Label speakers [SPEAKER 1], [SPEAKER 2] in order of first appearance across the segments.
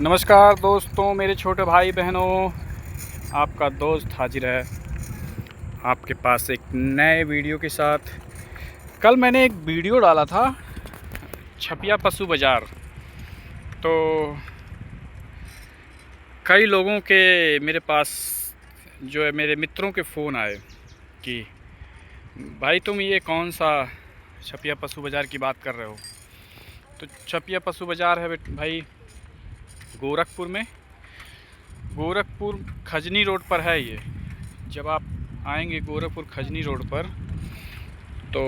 [SPEAKER 1] नमस्कार दोस्तों, मेरे छोटे भाई बहनों, आपका दोस्त हाजिर है आपके पास एक नए वीडियो के साथ। कल मैंने एक वीडियो डाला था छपिया पशु बाज़ार, तो कई लोगों के मेरे पास जो है मेरे मित्रों के फ़ोन आए कि भाई तुम ये कौन सा छपिया पशु बाज़ार की बात कर रहे हो। तो छपिया पशु बाज़ार है भाई गोरखपुर में, गोरखपुर खजनी रोड पर है ये। जब आप आएंगे गोरखपुर खजनी रोड पर तो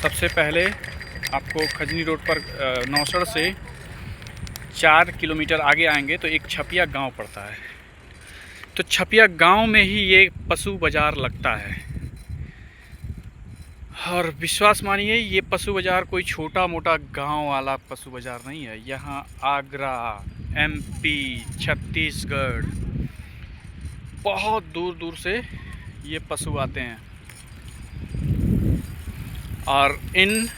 [SPEAKER 1] सबसे पहले आपको खजनी रोड पर नौसड़ से 4 किलोमीटर आगे आएंगे तो एक छपिया गांव पड़ता है। तो छपिया गांव में ही ये पशु बाज़ार लगता है। और विश्वास मानिए, ये पशु बाज़ार कोई छोटा मोटा गांव वाला पशु बाज़ार नहीं है। यहाँ आगरा, एमपी, छत्तीसगढ़, बहुत दूर दूर से ये पशु आते हैं और इन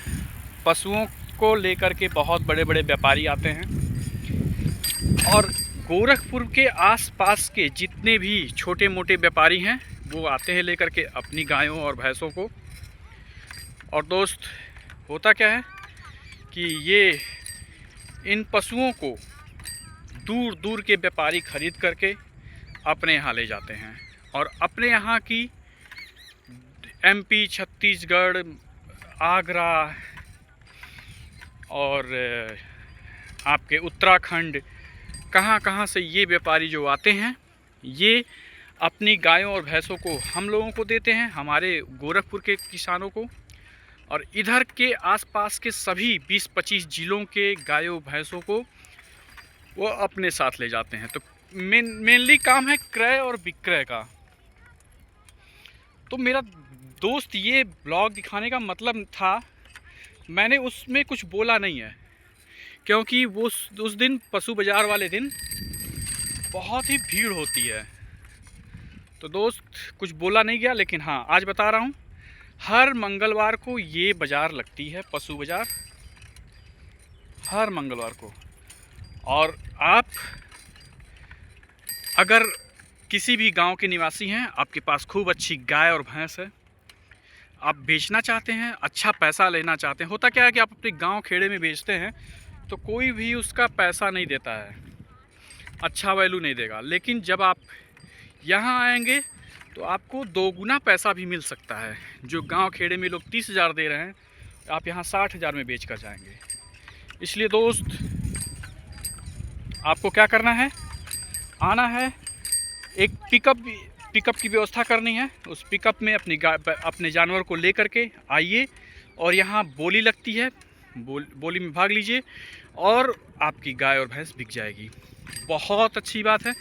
[SPEAKER 1] पशुओं को लेकर के बहुत बड़े बड़े व्यापारी आते हैं। और गोरखपुर के आसपास के जितने भी छोटे मोटे व्यापारी हैं वो आते हैं लेकर के अपनी गायों और भैंसों को। और दोस्त, होता क्या है कि ये इन पशुओं को दूर दूर के व्यापारी खरीद करके अपने यहाँ ले जाते हैं और अपने यहाँ की एमपी, छत्तीसगढ़, आगरा और आपके उत्तराखंड, कहाँ कहाँ से ये व्यापारी जो आते हैं ये अपनी गायों और भैंसों को हम लोगों को देते हैं, हमारे गोरखपुर के किसानों को। और इधर के आसपास के सभी 20-25 जिलों के गायों भैंसों को वो अपने साथ ले जाते हैं। तो मेनली काम है क्रय और विक्रय का। तो मेरा दोस्त, ये ब्लॉग दिखाने का मतलब था, मैंने उसमें कुछ बोला नहीं है क्योंकि वो उस दिन पशु बाज़ार वाले दिन बहुत ही भीड़ होती है। तो दोस्त, कुछ बोला नहीं गया, लेकिन हाँ आज बता रहा हूँ, हर मंगलवार को ये बाज़ार लगती है, पशु बाज़ार, हर मंगलवार को। और आप अगर किसी भी गांव के निवासी हैं, आपके पास खूब अच्छी गाय और भैंस है, आप बेचना चाहते हैं, अच्छा पैसा लेना चाहते हैं। होता क्या है कि आप अपने गांव खेड़े में बेचते हैं तो कोई भी उसका पैसा नहीं देता है, अच्छा वैल्यू नहीं देगा। लेकिन जब आप यहाँ आएंगे तो आपको 2 गुना पैसा भी मिल सकता है। जो गांव खेड़े में लोग 30,000 दे रहे हैं, आप यहाँ 60,000 में बेच कर जाएंगे। इसलिए दोस्त, आपको क्या करना है, आना है, एक पिकअप की व्यवस्था करनी है। उस पिकअप में अपने जानवर को लेकर के आइए और यहाँ बोली लगती है, बोली में भाग लीजिए और आपकी गाय और भैंस बिक जाएगी। बहुत अच्छी बात है।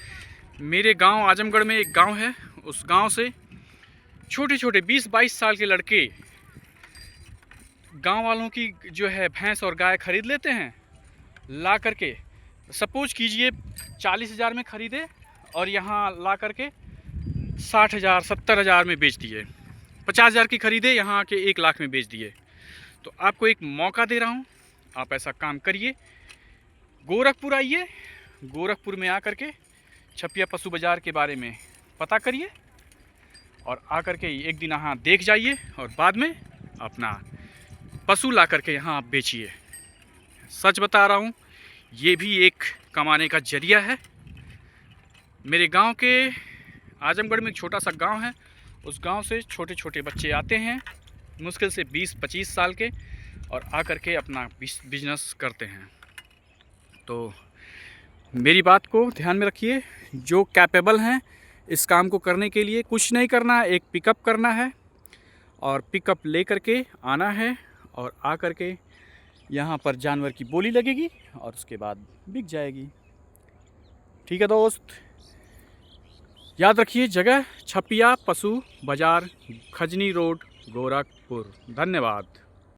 [SPEAKER 1] मेरे गांव आजमगढ़ में एक गांव है, उस गांव से छोटे छोटे 20-22 साल के लड़के गांव वालों की जो है भैंस और गाय खरीद लेते हैं, ला करके, सपोज कीजिए 40,000 में ख़रीदे और यहाँ ला करके 60,000, 70,000 में बेच दिए। 50,000 की ख़रीदे, यहाँ के 1 लाख में बेच दिए। तो आपको एक मौका दे रहा हूँ, आप ऐसा काम करिए, गोरखपुर आइए, गोरखपुर में आकर के छपिया पशु बाज़ार के बारे में पता करिए और आकर के एक दिन यहाँ देख जाइए और बाद में अपना पशु ला करके यहाँ आप बेचिए। सच बता रहा हूँ, ये भी एक कमाने का जरिया है। मेरे गांव के आजमगढ़ में एक छोटा सा गांव है, उस गांव से छोटे छोटे बच्चे आते हैं, मुश्किल से 20-25 साल के, और आकर के अपना बिजनेस करते हैं। तो मेरी बात को ध्यान में रखिए, जो कैपेबल हैं इस काम को करने के लिए कुछ नहीं करना है, एक पिकअप करना है और पिकअप ले करके आना है और आकर के यहाँ पर जानवर की बोली लगेगी और उसके बाद बिक जाएगी। ठीक है दोस्त, याद रखिए, जगह छपिया पशु बाज़ार, खजनी रोड, गोरखपुर। धन्यवाद।